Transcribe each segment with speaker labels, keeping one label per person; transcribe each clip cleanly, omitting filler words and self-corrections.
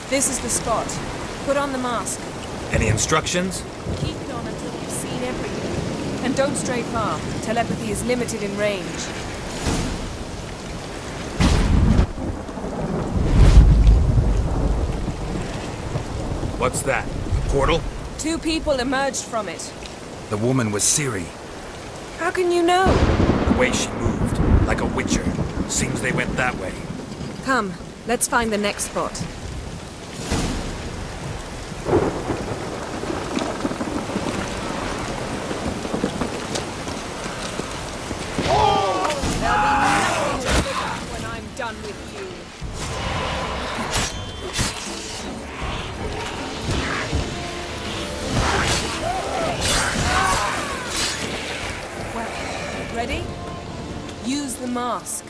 Speaker 1: This is the spot. Put on the mask.
Speaker 2: Any instructions?
Speaker 1: Keep it on until you've seen everything. And don't stray far. Telepathy is limited in range.
Speaker 2: What's that? A portal?
Speaker 1: 2 people emerged from it.
Speaker 2: The woman was Ciri.
Speaker 1: How can you know?
Speaker 2: The way she moved, like a witcher. Seems they went that way.
Speaker 1: Come, let's find the next spot. There'll be nothing to look at when I'm done with you. Well, ready? Use the mask.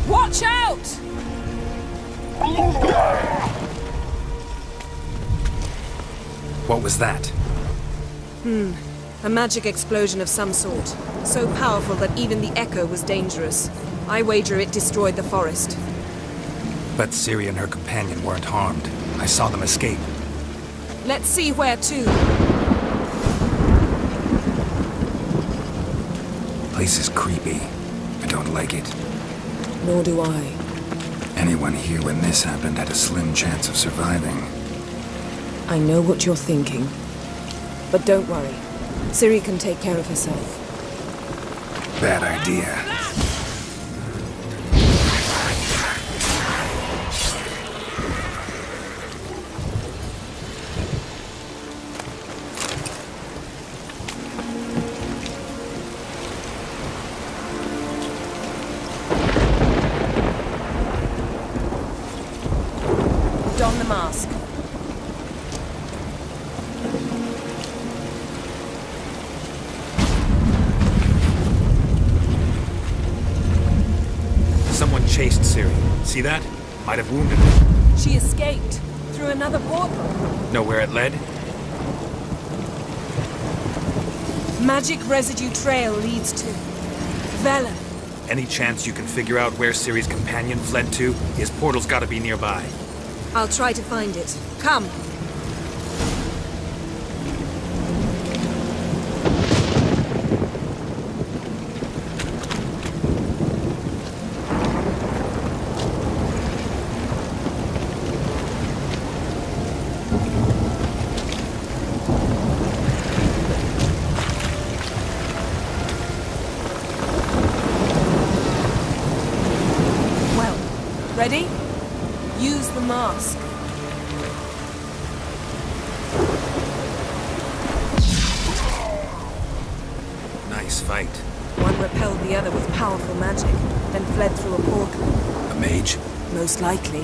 Speaker 1: Watch out!
Speaker 2: What was that?
Speaker 1: A magic explosion of some sort. So powerful that even the echo was dangerous. I wager it destroyed the forest.
Speaker 2: But Ciri and her companion weren't harmed. I saw them escape.
Speaker 1: Let's see where to.
Speaker 2: Place is creepy. I don't like it.
Speaker 1: Nor do I.
Speaker 2: Anyone here when this happened had a slim chance of surviving.
Speaker 1: I know what you're thinking. But don't worry. Ciri can take care of herself.
Speaker 2: Bad idea.
Speaker 1: Don the mask.
Speaker 2: Someone chased Ciri. See that? Might have wounded her.
Speaker 1: She escaped through another portal.
Speaker 2: Know where it led?
Speaker 1: Magic residue trail leads to Velen.
Speaker 2: Any chance you can figure out where Ciri's companion fled to? His portal's gotta be nearby.
Speaker 1: I'll try to find it. Come. Well, ready? Use the mask.
Speaker 2: Nice fight.
Speaker 1: One repelled the other with powerful magic, then fled through a portal.
Speaker 2: A mage?
Speaker 1: Most likely.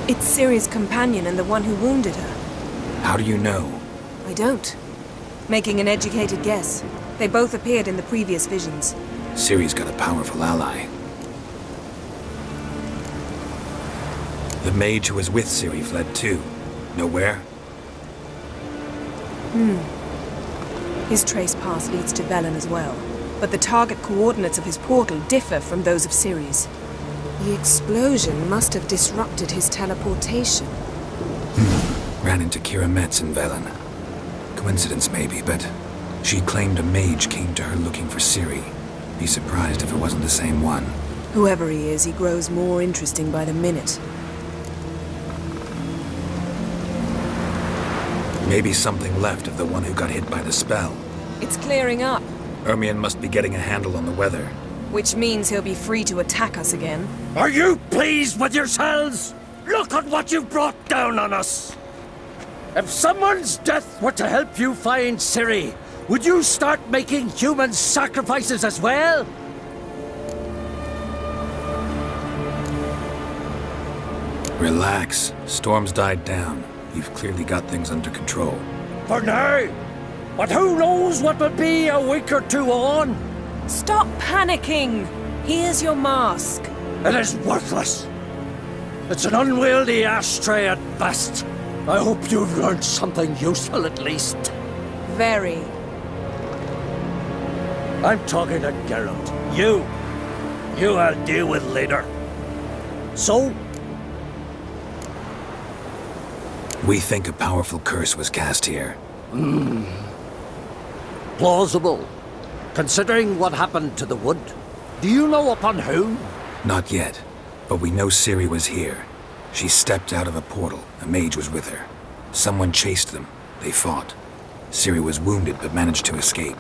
Speaker 1: It's Ciri's companion and the one who wounded her.
Speaker 2: How do you know?
Speaker 1: I don't. Making an educated guess. They both appeared in the previous visions.
Speaker 2: Ciri's got a powerful ally. The mage who was with Ciri fled too. Know where?
Speaker 1: His trace path leads to Velen as well. But the target coordinates of his portal differ from those of Ciri's. The explosion must have disrupted his teleportation.
Speaker 2: Ran into Kira Metz in Velen. Coincidence maybe, but she claimed a mage came to her looking for Ciri. Be surprised if it wasn't the same one.
Speaker 1: Whoever he is, he grows more interesting by the minute.
Speaker 2: Maybe something left of the one who got hit by the spell.
Speaker 1: It's clearing up,
Speaker 2: Ermion must be getting a handle on the weather.
Speaker 1: which means he'll be free to attack us again.
Speaker 3: Are you pleased with yourselves? Look at what you've brought down on us! If someone's death were to help you find Ciri, would you start making human sacrifices as well?
Speaker 2: Relax. Storm's died down. You've clearly got things under control.
Speaker 3: For now. But who knows what will be a week or two on?
Speaker 1: Stop panicking! Here's your mask.
Speaker 3: It is worthless. It's an unwieldy ashtray at best. I hope you've learned something useful at least.
Speaker 1: Very.
Speaker 3: I'm talking to Geralt. You I'll deal with later. So?
Speaker 2: We think a powerful curse was cast here.
Speaker 3: Plausible. Considering what happened to the wood. Do you know upon whom?
Speaker 2: Not yet, but we know Ciri was here. She stepped out of a portal. A mage was with her. Someone chased them. They fought. Ciri was wounded but managed to escape.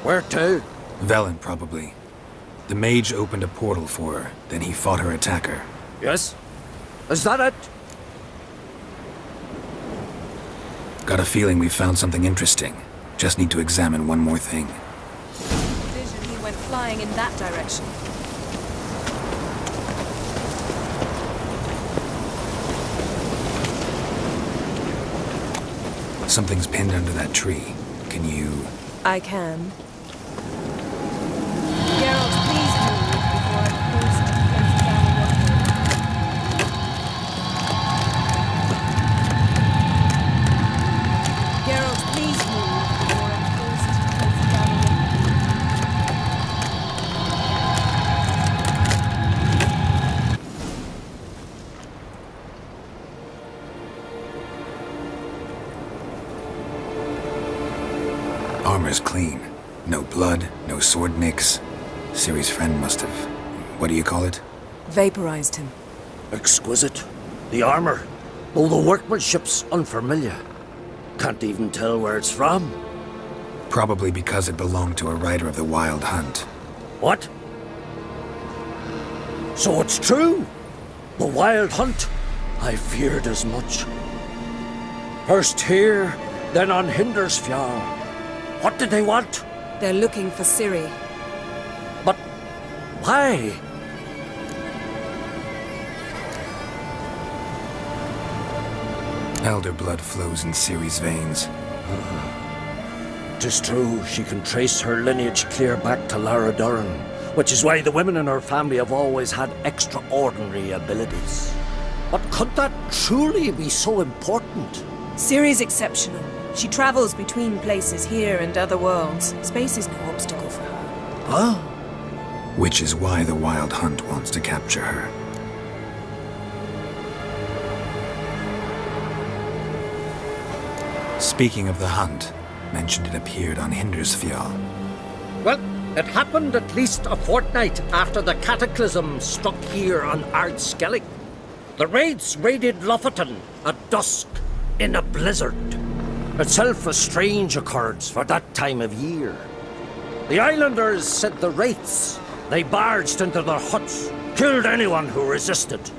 Speaker 3: Where to?
Speaker 2: Velen, probably. The mage opened a portal for her, then he fought her attacker.
Speaker 3: Yes? Is that it?
Speaker 2: Got a feeling we found something interesting. Just need to examine one more thing.
Speaker 1: Vision, he went flying in that direction.
Speaker 2: Something's pinned under that tree. Can you...
Speaker 1: I can. Geralt, please move before I'm forced to place down the wall. Geralt, please move before I'm forced to place down the
Speaker 2: Armor's clean. No blood, no sword nicks. Ciri's friend must have... what do you call it?
Speaker 1: Vaporized him.
Speaker 3: Exquisite. The armor, though the workmanship's unfamiliar. Can't even tell where it's from.
Speaker 2: Probably because it belonged to a rider of the Wild Hunt.
Speaker 3: What? So it's true? The Wild Hunt? I feared as much. First here, then on Hindersfjall. What did they want?
Speaker 1: They're looking for Ciri.
Speaker 3: But why?
Speaker 2: Elder blood flows in Ciri's veins.
Speaker 3: 'Tis true, she can trace her lineage clear back to Lara Duran, which is why the women in her family have always had extraordinary abilities. But could that truly be so important?
Speaker 1: Ciri's exceptional. She travels between places here and other worlds. Space is no obstacle for her.
Speaker 3: Huh?
Speaker 2: Which is why the Wild Hunt wants to capture her. Speaking of the hunt, mentioned it appeared on Hindersfjall.
Speaker 3: Well, it happened at least a fortnight after the cataclysm struck here on Ardskellig. The raids raided Lofoten at dusk in a blizzard. Itself a strange occurrence for that time of year. The islanders said the wraiths. They barged into their huts, killed anyone who resisted,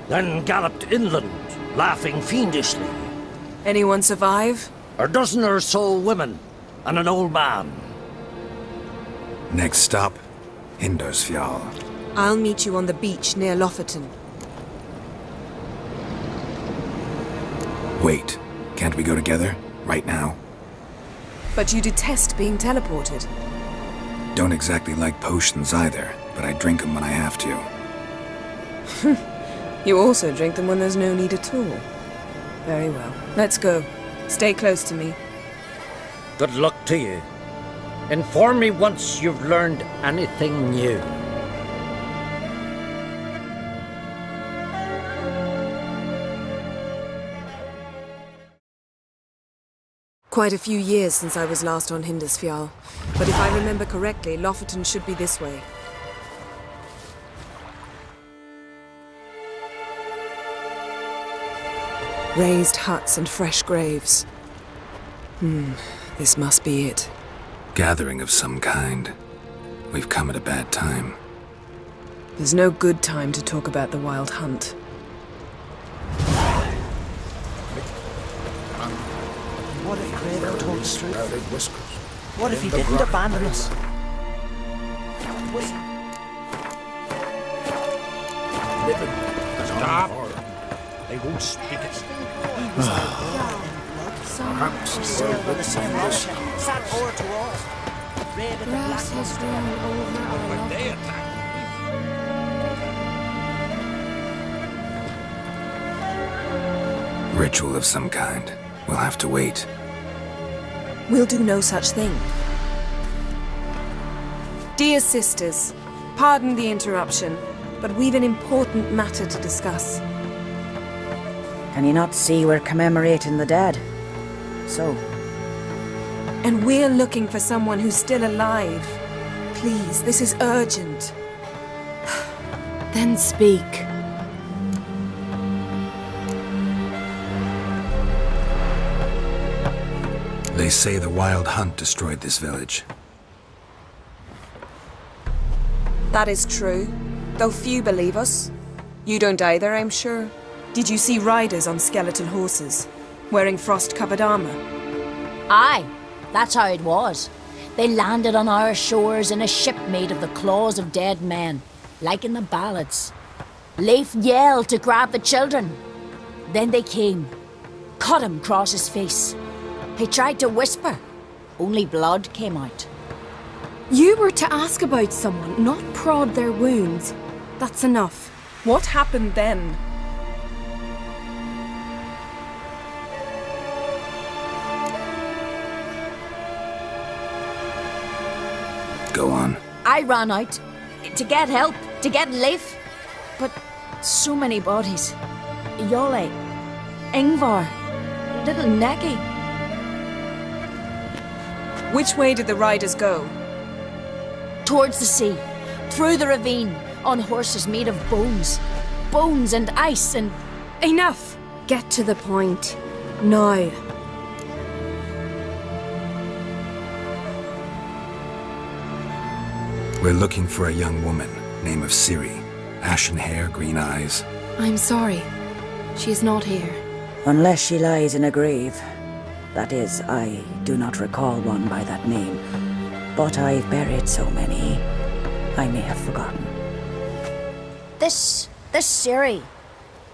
Speaker 3: then galloped inland, laughing fiendishly.
Speaker 1: Anyone survive?
Speaker 3: A dozen or so women, and an old man.
Speaker 2: Next stop, Hindersfjall.
Speaker 1: I'll meet you on the beach near Lofoten.
Speaker 2: Wait, can't we go together? Right now?
Speaker 1: But you detest being teleported.
Speaker 2: Don't exactly like potions either, but I drink them when I have to.
Speaker 1: You also drink them when there's no need at all. Very well. Let's go. Stay close to me.
Speaker 3: Good luck to you. Inform me once you've learned anything new.
Speaker 1: Quite a few years since I was last on Hindersfjall, but if I remember correctly, Lofoten should be this way. Raised huts and fresh graves. This must be it.
Speaker 2: Gathering of some kind. We've come at a bad time.
Speaker 1: There's no good time to talk about the Wild Hunt.
Speaker 4: What if Kraven told the truth? What if he didn't abandon us?
Speaker 3: Stop! They won't speak it.
Speaker 4: Perhaps silver the same Russia, sat o'er to all. Red and the black has grown over our love.
Speaker 2: Ritual of some kind. We'll have to wait.
Speaker 1: We'll do no such thing. Dear sisters, pardon the interruption, but we've an important matter to discuss.
Speaker 4: Can you not see we're commemorating the dead? So?
Speaker 1: And we're looking for someone who's still alive. Please, this is urgent.
Speaker 5: Then speak.
Speaker 2: They say the wild hunt destroyed this village.
Speaker 1: That is true, though few believe us. You don't either, I'm sure. Did you see riders on skeletal horses, wearing frost-covered armor?
Speaker 6: Aye, that's how it was. They landed on our shores in a ship made of the claws of dead men, like in the ballads. Leif yelled to grab the children. Then they came, cut him across his face. He tried to whisper, only blood came out.
Speaker 5: You were to ask about someone, not prod their wounds. That's enough.
Speaker 1: What happened then?
Speaker 2: Go on.
Speaker 6: I ran out to get help, to get Leif. But so many bodies. Yolle, Ingvar, little Necky.
Speaker 1: Which way did the riders go?
Speaker 6: Towards the sea, through the ravine, on horses made of bones. Bones and ice and...
Speaker 5: Enough! Get to the point. Now.
Speaker 2: We're looking for a young woman, name of Ciri. Ashen hair, green eyes.
Speaker 5: I'm sorry. She is not here.
Speaker 4: Unless she lies in a grave. That is, I do not recall one by that name. But I've buried so many, I may have forgotten.
Speaker 6: This Ciri,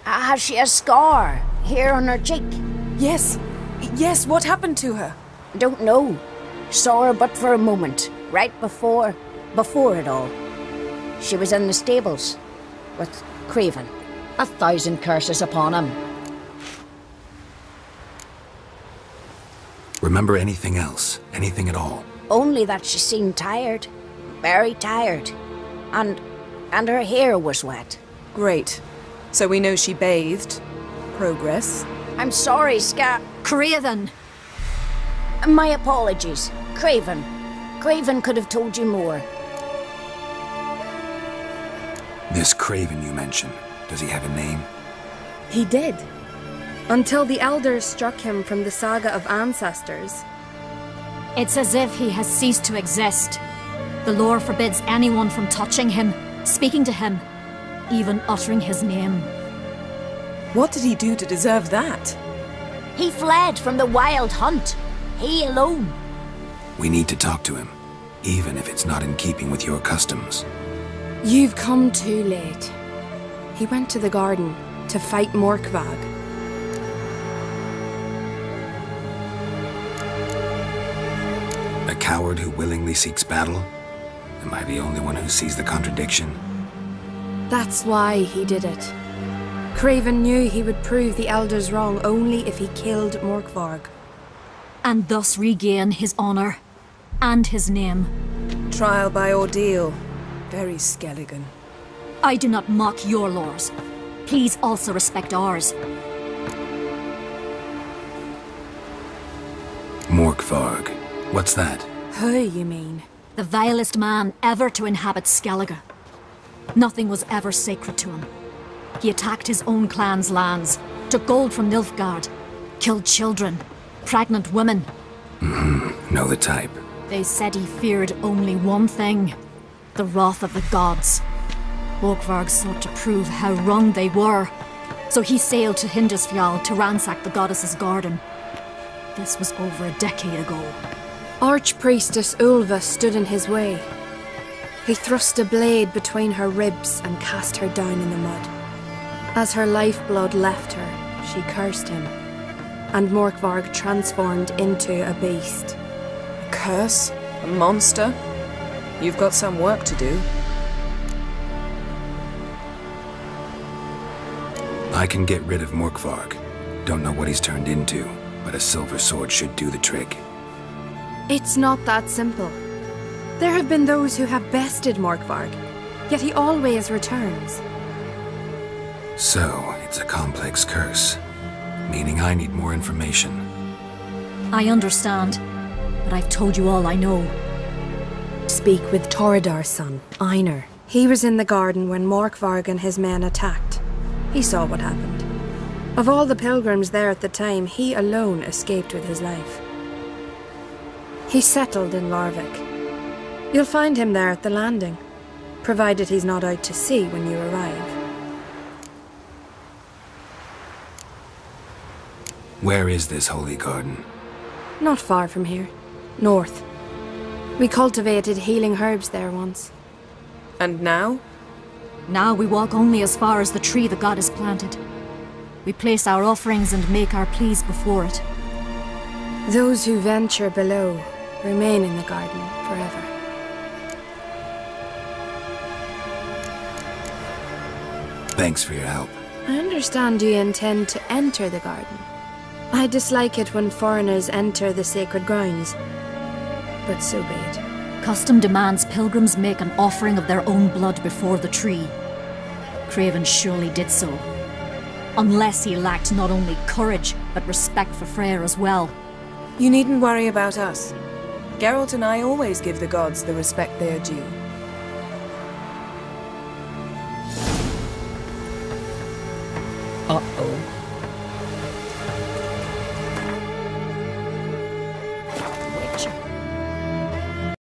Speaker 6: has she a scar here on her cheek?
Speaker 1: Yes, what happened to her?
Speaker 6: Don't know. Saw her but for a moment, right before it all. She was in the stables with Craven. 1,000 curses upon him.
Speaker 2: Remember anything else? Anything at all?
Speaker 6: Only that she seemed tired. Very tired. And her hair was wet.
Speaker 1: Great. So we know she bathed. Progress.
Speaker 6: I'm sorry,
Speaker 5: Craven!
Speaker 6: My apologies. Craven. Craven could have told you more.
Speaker 2: This Craven you mentioned, does he have a name?
Speaker 5: He did. Until the elders struck him from the saga of ancestors.
Speaker 7: It's as if he has ceased to exist. The lore forbids anyone from touching him, speaking to him, even uttering his name.
Speaker 1: What did he do to deserve that?
Speaker 6: He fled from the wild hunt. He alone.
Speaker 2: We need to talk to him, even if it's not in keeping with your customs.
Speaker 5: You've come too late. He went to the garden to fight Morkvag.
Speaker 2: A coward who willingly seeks battle? Am I the only one who sees the contradiction?
Speaker 5: That's why he did it. Craven knew he would prove the elders wrong only if he killed Morkvarg.
Speaker 7: And thus regain his honor and his name.
Speaker 1: Trial by ordeal. Very Skelligan.
Speaker 7: I do not mock your laws. Please also respect ours.
Speaker 2: Morkvarg. What's that?
Speaker 5: Who, you mean?
Speaker 7: The vilest man ever to inhabit Skellige. Nothing was ever sacred to him. He attacked his own clan's lands, took gold from Nilfgaard, killed children, pregnant women.
Speaker 2: Know the type.
Speaker 7: They said he feared only one thing, the wrath of the gods. Morkvarg sought to prove how wrong they were, so he sailed to Hindisfjall to ransack the goddess's garden. This was over a decade ago.
Speaker 5: Archpriestess Ulva stood in his way. He thrust a blade between her ribs and cast her down in the mud. As her lifeblood left her, she cursed him, and Morkvarg transformed into a beast.
Speaker 1: A curse? A monster? You've got some work to do.
Speaker 2: I can get rid of Morkvarg. Don't know what he's turned into, but a silver sword should do the trick.
Speaker 5: It's not that simple. There have been those who have bested Morkvarg, yet he always returns.
Speaker 2: So, it's a complex curse, meaning I need more information.
Speaker 7: I understand, but I've told you all I know.
Speaker 5: Speak with Toradar's son, Einar. He was in the garden when Morkvarg and his men attacked. He saw what happened. Of all the pilgrims there at the time, he alone escaped with his life. He settled in Larvik. You'll find him there at the landing, provided he's not out to sea when you arrive.
Speaker 2: Where is this holy garden?
Speaker 5: Not far from here. North. We cultivated healing herbs there once. And now?
Speaker 7: Now we walk only as far as the tree the goddess planted. We place our offerings and make our pleas before it.
Speaker 5: Those who venture below remain in the garden forever.
Speaker 2: Thanks for your help.
Speaker 5: I understand you intend to enter the garden. I dislike it when foreigners enter the sacred grounds, but so be it.
Speaker 7: Custom demands pilgrims make an offering of their own blood before the tree. Craven surely did so. Unless he lacked not only courage, but respect for Freyr as well.
Speaker 1: You needn't worry about us. Geralt and I always give the gods the respect they are due.
Speaker 3: Uh-oh.